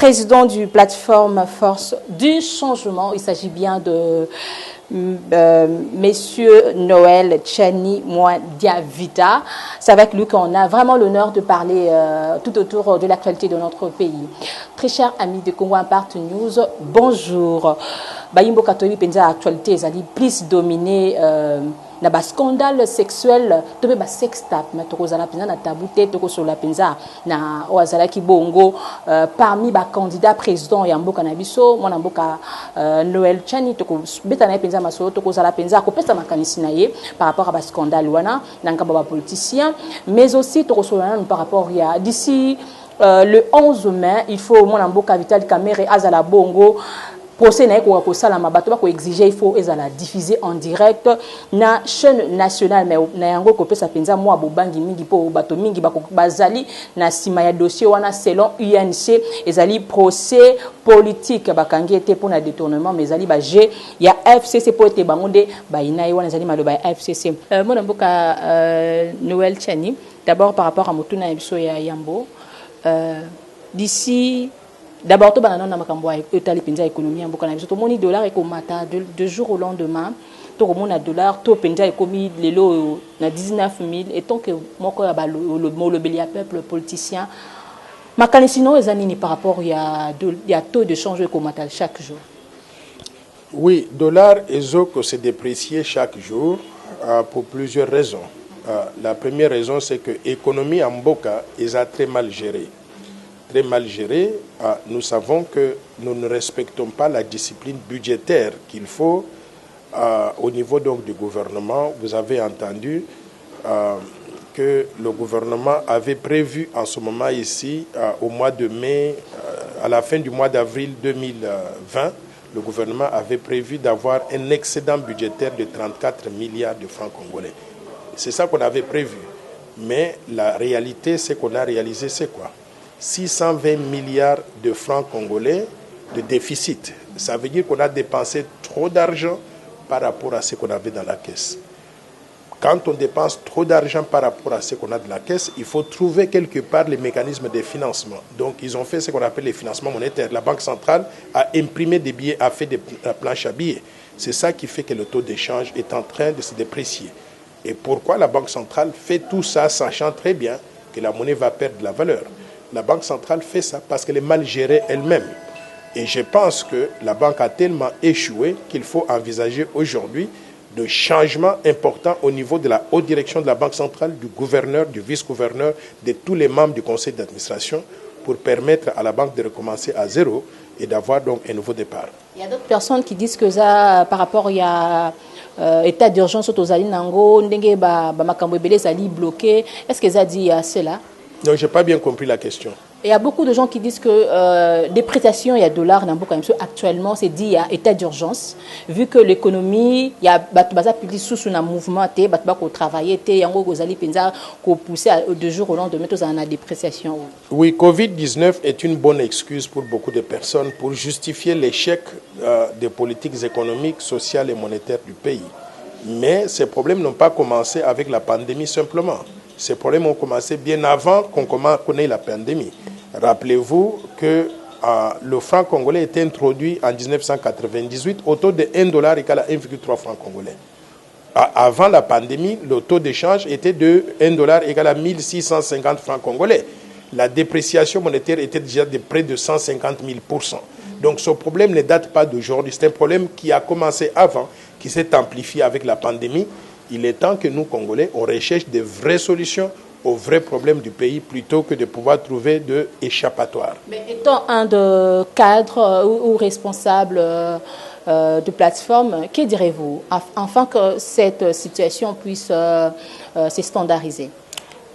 président du plateforme Force du Changement. Il s'agit bien de Monsieur Noël Tchani Diavita. C'est avec lui qu'on a vraiment l'honneur de parler tout autour de l'actualité de notre pays. Très chers amis de Congo Impact News, bonjour. Bayimbo Katoli Penza actualité, ils allaient plus dominer na ba scandale sexuel to be ba sextape mais toko zala penza na tabouté toko sur la penza na ozala ki bongo parmi ba candidat président ya mboka na biso mwana mboka Noël Tchani toko beta na penza masolo toko zala penza ko pesa makanisi na ye par rapport à ba scandale wana na ngamba ba politicien mais aussi toko sur par rapport ya d'ici le 11 mai il faut mwana mboka Vital Kamerhe azala bongo procès na ko ko sala mabato ba ko exiger il faut ezala diffuser en direct na chaîne nationale mais na yango ko pesa penza moi bobangi mingi po bato mingi ba ko bazali na sima ya dossier wana selon UNC ezali procès politique bakangi était pour na détournement mais ezali ba G ya FCC pour te bangonde ba inayi wana ezali maloba ya FCC mona mboka Noël Tchani d'abord par rapport à motuna biso ya Yambo d'ici d'abord, tout le monde a économie tout le monde dollar et de jour au lendemain. Tout le monde a dollar, tout le monde a commis les lots à 19 000 et tant que moi le peuple politicien, ma sinon les années par rapport il y a taux de change comme chaque jour. Oui, dollar et zoko s'est déprécié chaque jour pour plusieurs raisons. La première raison c'est que l'économie en Mboka est très mal gérée. Très mal géré, nous savons que nous ne respectons pas la discipline budgétaire qu'il faut au niveau donc du gouvernement. Vous avez entendu que le gouvernement avait prévu en ce moment ici, au mois de mai, à la fin du mois d'avril 2020, le gouvernement avait prévu d'avoir un excédent budgétaire de 34 milliards de francs congolais. C'est ça qu'on avait prévu. Mais la réalité, c'est qu'on a réalisé, c'est quoi ? 620 milliards de francs congolais de déficit. Ça veut dire qu'on a dépensé trop d'argent par rapport à ce qu'on avait dans la caisse. Quand on dépense trop d'argent par rapport à ce qu'on a dans la caisse, il faut trouver quelque part les mécanismes de financement. Donc, ils ont fait ce qu'on appelle les financements monétaires. La Banque centrale a imprimé des billets, a fait des planches à billets. C'est ça qui fait que le taux d'échange est en train de se déprécier. Et pourquoi la Banque centrale fait tout ça, sachant très bien que la monnaie va perdre de la valeur? La Banque centrale fait ça parce qu'elle est mal gérée elle-même. Et je pense que la banque a tellement échoué qu'il faut envisager aujourd'hui de changements importants au niveau de la haute direction de la Banque centrale, du gouverneur, du vice-gouverneur, de tous les membres du conseil d'administration pour permettre à la banque de recommencer à zéro et d'avoir donc un nouveau départ. Il y a d'autres personnes qui disent que ça, par rapport il y a état d'urgence aux Zali Nango, Ndenge Makambo Ebele Zali bloqué. Est-ce que ça dit cela? Non, je n'ai pas bien compris la question. Il y a beaucoup de gens qui disent que dépréciation, il y a dollars dans beaucoup actuellement, c'est dit il y a état d'urgence. Vu que l'économie, il y a public sous un mouvement, il y a travailler, il y a poussé de jour au lendemain, tout ça en a dépréciation. Oui, Covid-19 est une bonne excuse pour beaucoup de personnes pour justifier l'échec des politiques économiques, sociales et monétaires du pays. Mais ces problèmes n'ont pas commencé avec la pandémie simplement. Ces problèmes ont commencé bien avant qu'on connaisse la pandémie. Rappelez-vous que le franc congolais était introduit en 1998 au taux de 1 dollar égal à 1,3 francs congolais. Avant la pandémie, le taux d'échange était de 1 dollar égal à 1650 francs congolais. La dépréciation monétaire était déjà de près de 150 000%. Donc ce problème ne date pas d'aujourd'hui. C'est un problème qui a commencé avant, qui s'est amplifié avec la pandémie. Il est temps que nous, Congolais, on recherche des vraies solutions aux vrais problèmes du pays plutôt que de pouvoir trouver des échappatoires. Mais étant un de cadre ou responsable de plateforme, que direz-vous afin que cette situation puisse se standardiser?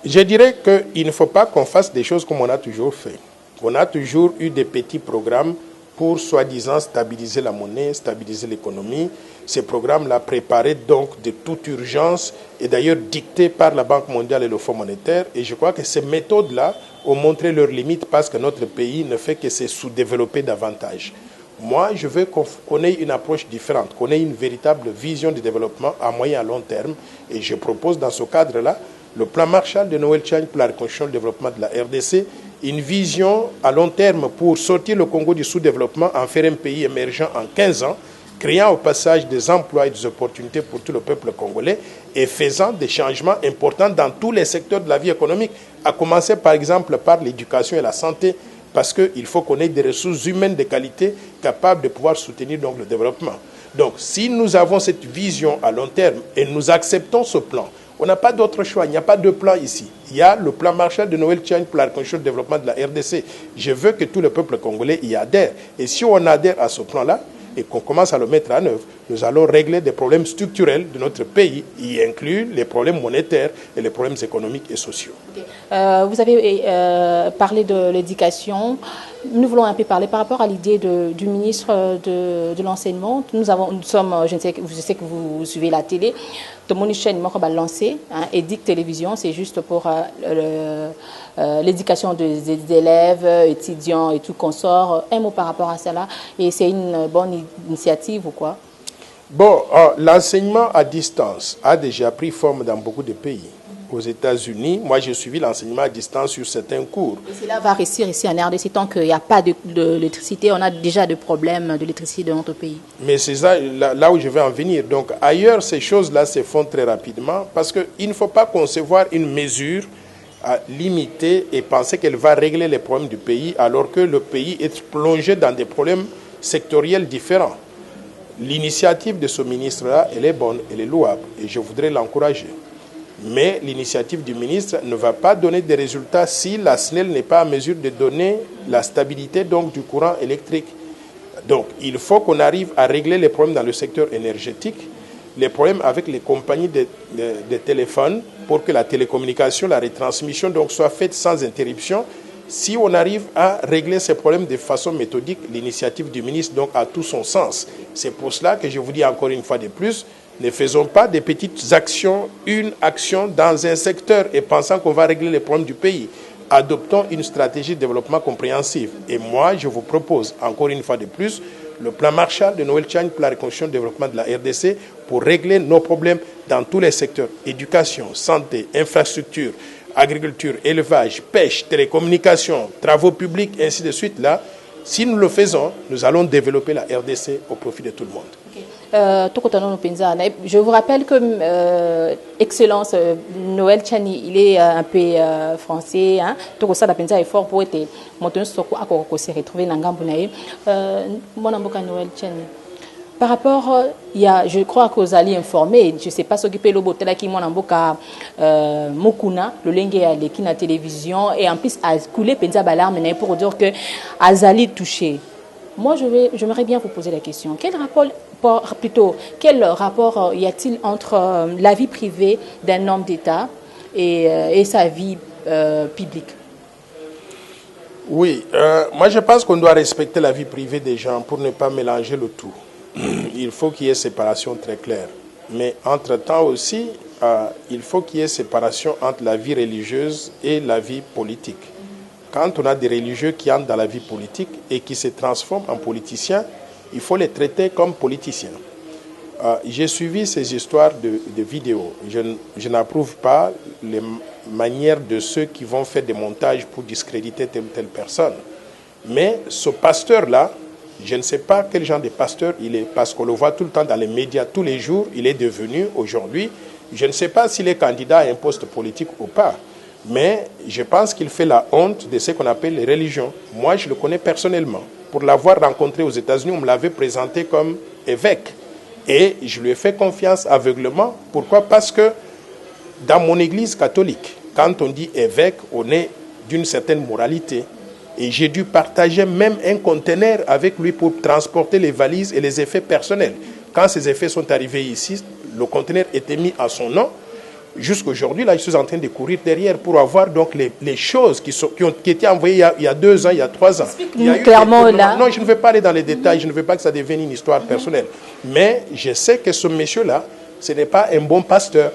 Je dirais qu'il ne faut pas qu'on fasse des choses comme on a toujours fait. On a toujours eu des petits programmes pour soi-disant stabiliser la monnaie, stabiliser l'économie. Ces programmes-là préparés donc de toute urgence et d'ailleurs dictés par la Banque mondiale et le Fonds monétaire. Et je crois que ces méthodes-là ont montré leurs limites parce que notre pays ne fait que se sous-développer davantage. Moi, je veux qu'on ait une approche différente, qu'on ait une véritable vision du développement à moyen et à long terme. Et je propose dans ce cadre-là le plan Marshall de Noël Tchani pour la reconstruction et le développement de la RDC une vision à long terme pour sortir le Congo du sous-développement, en faire un pays émergent en 15 ans, créant au passage des emplois et des opportunités pour tout le peuple congolais et faisant des changements importants dans tous les secteurs de la vie économique, à commencer par exemple par l'éducation et la santé, parce qu'il faut qu'on ait des ressources humaines de qualité capables de pouvoir soutenir donc le développement. Donc si nous avons cette vision à long terme et nous acceptons ce plan, on n'a pas d'autre choix, il n'y a pas de plan ici. Il y a le plan Marshall de Noël Tchang pour la reconstruction et le développement de la RDC. Je veux que tout le peuple congolais y adhère. Et si on adhère à ce plan-là, et qu'on commence à le mettre en œuvre, nous allons régler des problèmes structurels de notre pays, y inclut les problèmes monétaires et les problèmes économiques et sociaux. Okay. Vous avez parlé de l'éducation. Nous voulons un peu parler par rapport à l'idée du ministre de l'enseignement. Nous sommes, je sais que vous suivez la télé, de mon chaîne va lancer, Édic Télévision, c'est juste pour l'éducation des élèves, étudiants et tout consort. Un mot par rapport à cela, et c'est une bonne initiative ou quoi? Bon, l'enseignement à distance a déjà pris forme dans beaucoup de pays. Aux États-Unis, moi j'ai suivi l'enseignement à distance sur certains cours. Et cela va réussir ici en RDC tant qu'il n'y a pas d'électricité, on a déjà des problèmes d'électricité dans notre pays. Mais c'est ça, là où je vais en venir. Donc ailleurs, ces choses-là se font très rapidement parce qu'il ne faut pas concevoir une mesure limitée et penser qu'elle va régler les problèmes du pays alors que le pays est plongé dans des problèmes sectoriels différents. L'initiative de ce ministre-là, elle est bonne, elle est louable et je voudrais l'encourager. Mais l'initiative du ministre ne va pas donner des résultats si la SNEL n'est pas en mesure de donner la stabilité donc, du courant électrique. Donc, il faut qu'on arrive à régler les problèmes dans le secteur énergétique, les problèmes avec les compagnies de téléphones pour que la télécommunication, la retransmission donc, soit faite sans interruption. Si on arrive à régler ces problèmes de façon méthodique, l'initiative du ministre donc, a tout son sens. C'est pour cela que je vous dis encore une fois de plus, ne faisons pas des petites actions, une action dans un secteur et pensant qu'on va régler les problèmes du pays. Adoptons une stratégie de développement compréhensive. Et moi, je vous propose, encore une fois de plus, le plan Marshall de Noël Tchang pour la reconstruction et le développement de la RDC pour régler nos problèmes dans tous les secteurs. Éducation, santé, infrastructure, agriculture, élevage, pêche, télécommunications, travaux publics, ainsi de suite. Là, si nous le faisons, nous allons développer la RDC au profit de tout le monde. Okay. Je vous rappelle que Excellence Noël Tchani, il est un peu français. Tout ça, est fort pour être monté sur quoi se retrouver dans Gambunaï. Mon amboka Noël Tchani. Par rapport, il y a, je crois que vous allez informer, je ne sais pas ce qui peut le botter qui mon amboka Mokuna, le lingue à l'équipe à la télévision et en plus à couler penza balarme pour dire que Azali touché. Moi, j'aimerais bien vous poser la question. Quel rapport y a-t-il entre la vie privée d'un homme d'État et sa vie publique? Oui, moi je pense qu'on doit respecter la vie privée des gens pour ne pas mélanger le tout. Il faut qu'il y ait séparation très claire. Mais entre-temps aussi, il faut qu'il y ait séparation entre la vie religieuse et la vie politique. Quand on a des religieux qui entrent dans la vie politique et qui se transforment en politiciens, il faut les traiter comme politiciens. J'ai suivi ces histoires de vidéos. Je n'approuve pas les manières de ceux qui vont faire des montages pour discréditer telle ou telle personne. Mais ce pasteur-là, je ne sais pas quel genre de pasteur il est, parce qu'on le voit tout le temps dans les médias, tous les jours, il est devenu aujourd'hui. Je ne sais pas s'il est candidat à un poste politique ou pas. Mais je pense qu'il fait la honte de ce qu'on appelle les religions. Moi, je le connais personnellement. Pour l'avoir rencontré aux États-Unis, on me l'avait présenté comme évêque. Et je lui ai fait confiance aveuglement. Pourquoi? Parce que dans mon église catholique, quand on dit évêque, on est d'une certaine moralité. Et j'ai dû partager même un conteneur avec lui pour transporter les valises et les effets personnels. Quand ces effets sont arrivés ici, le conteneur était mis à son nom. Jusqu'aujourd'hui, là, je suis en train de courir derrière pour avoir donc les choses qui étaient envoyées il y a 2 ans, il y a 3 ans. Clairement, là. Non, je ne vais pas aller dans les détails, je ne veux pas que ça devienne une histoire personnelle. Mais je sais que ce monsieur-là, ce n'est pas un bon pasteur,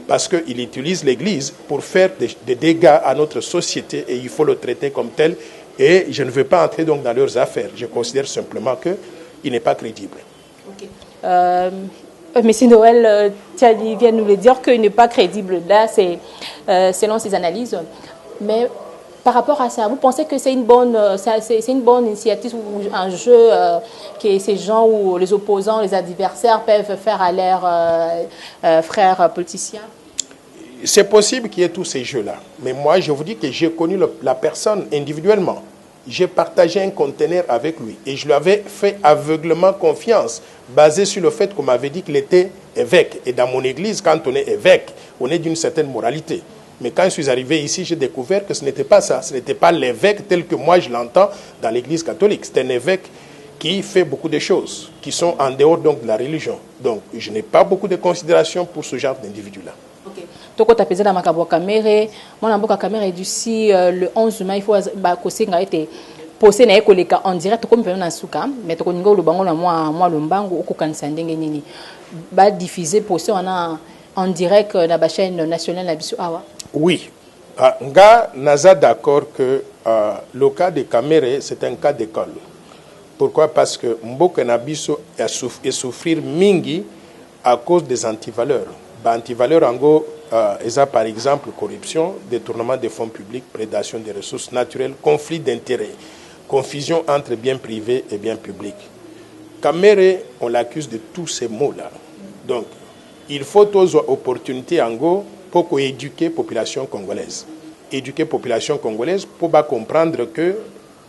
parce qu'il utilise l'Église pour faire des dégâts à notre société et il faut le traiter comme tel. Et je ne veux pas entrer donc dans leurs affaires. Je considère simplement qu'il n'est pas crédible. Okay. Monsieur Noël Tchani vient nous le dire qu'il n'est pas crédible. Là, c'est selon ses analyses. Mais Par rapport à ça, vous pensez que c'est une bonne initiative ou un jeu que ces gens ou les opposants, les adversaires peuvent faire à leurs frères politiciens? C'est possible qu'il y ait tous ces jeux-là. Mais moi, je vous dis que j'ai connu la personne individuellement. J'ai partagé un conteneur avec lui et je lui avais fait aveuglement confiance, basé sur le fait qu'on m'avait dit qu'il était évêque. Et dans mon église, quand on est évêque, on est d'une certaine moralité. Mais quand je suis arrivé ici, j'ai découvert que ce n'était pas ça. Ce n'était pas l'évêque tel que moi je l'entends dans l'église catholique. C'est un évêque qui fait beaucoup de choses, qui sont en dehors donc de la religion. Donc, je n'ai pas beaucoup de considération pour ce genre d'individu-là. Ok. Toko tapeza na makabo kamere, mwana mboka kamere d'ici le 11 mai, il faut que ça été posé na ekoleka en direct comme na suka, mais toko ningo lo bango na moi lombango okokanisa ndenge nini. Ba diffuser posé en direct na ba chaîne nationale na biso awa. Oui. Nga naza d'accord que le cas de Kamere c'est un cas d'école. Pourquoi? Parce que mboka na biso est souffrir mingi à cause des antivaleurs. Antivaleurs en gros, par exemple corruption, détournement des fonds publics, prédation des ressources naturelles, conflit d'intérêts, confusion entre biens privés et biens publics. Kamere, on l'accuse de tous ces mots-là. Donc, il faut aux opportunités en gros pour éduquer la population congolaise. Éduquer la population congolaise pour comprendre que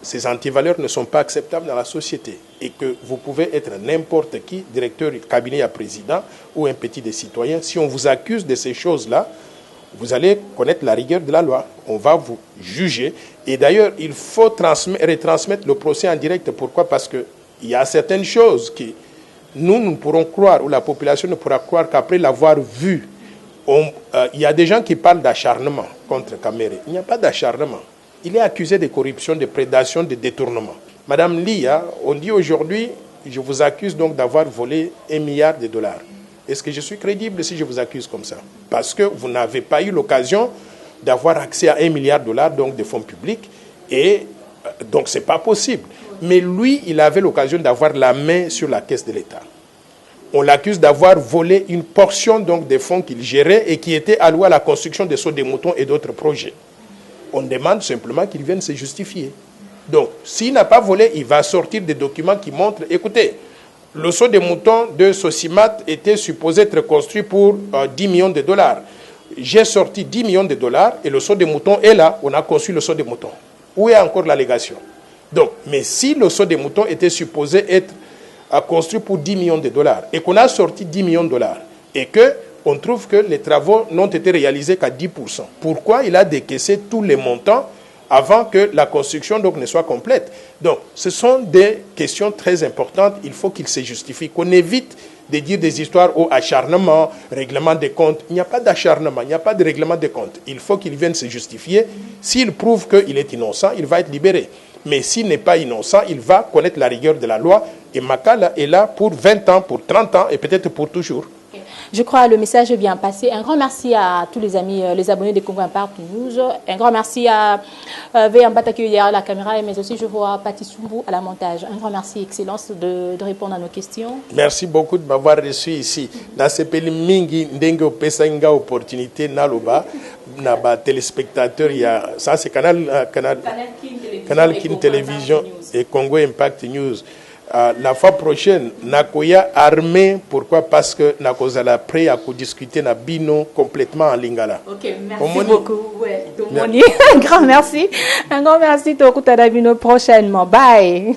ces antivaleurs ne sont pas acceptables dans la société et que vous pouvez être n'importe qui, directeur du cabinet à président ou un petit des citoyens. Si on vous accuse de ces choses-là, vous allez connaître la rigueur de la loi. On va vous juger. Et d'ailleurs, il faut retransmettre le procès en direct. Pourquoi? Parce qu'il y a certaines choses que nous ne pourrons croire, ou la population ne pourra croire qu'après l'avoir vu. Il y a des gens qui parlent d'acharnement contre Kamere. Il n'y a pas d'acharnement. Il est accusé de corruption, de prédation, de détournement. Madame Lia, on dit aujourd'hui, je vous accuse donc d'avoir volé 1 milliard de dollars. Est-ce que je suis crédible si je vous accuse comme ça? Parce que vous n'avez pas eu l'occasion d'avoir accès à 1 milliard de dollars donc de fonds publics et donc ce n'est pas possible. Mais lui, il avait l'occasion d'avoir la main sur la caisse de l'État. On l'accuse d'avoir volé une portion donc des fonds qu'il gérait et qui était alloués à la construction des sauts de moutons et d'autres projets. On demande simplement qu'il vienne se justifier. Donc, s'il n'a pas volé, il va sortir des documents qui montrent, écoutez, le saut de moutons de Sosimat était supposé être construit pour 10 millions de dollars. J'ai sorti 10 millions de dollars et le saut de moutons est là, on a construit le saut de moutons. Où est encore l'allégation? Donc, mais si le saut de moutons était supposé être construit pour 10 millions de dollars et qu'on a sorti 10 millions de dollars et que on trouve que les travaux n'ont été réalisés qu'à 10%. Pourquoi il a décaissé tous les montants avant que la construction donc, ne soit complète? Donc, ce sont des questions très importantes. Il faut qu'il se justifie, qu'on évite de dire des histoires au acharnement, règlement des comptes. Il n'y a pas d'acharnement, il n'y a pas de règlement des comptes. Il faut qu'il vienne se justifier. S'il prouve qu'il est innocent, il va être libéré. Mais s'il n'est pas innocent, il va connaître la rigueur de la loi. Et Makala est là pour 20 ans, pour 30 ans et peut-être pour toujours. Je crois que le message est bien passé. Un grand merci à tous les amis, les abonnés de Congo Impact News. Un grand merci à Véamba qui à la caméra, mais aussi je vois Pati Sumbu à la montage. Un grand merci, Excellence, de répondre à nos questions. Merci beaucoup de m'avoir reçu ici. Dans ce pays, mingi ndengo pesa inga opportunité naloba na ba téléspectateurs ça c'est Canal King Télévision et Congo Impact News. La fois prochaine, Nakoya armé, pourquoi? Parce que Nakozala prêt à discuter na bino complètement en lingala. Ok, merci beaucoup. Ouais, un grand merci. Un grand merci, Tokuta Dabino prochainement. Bye.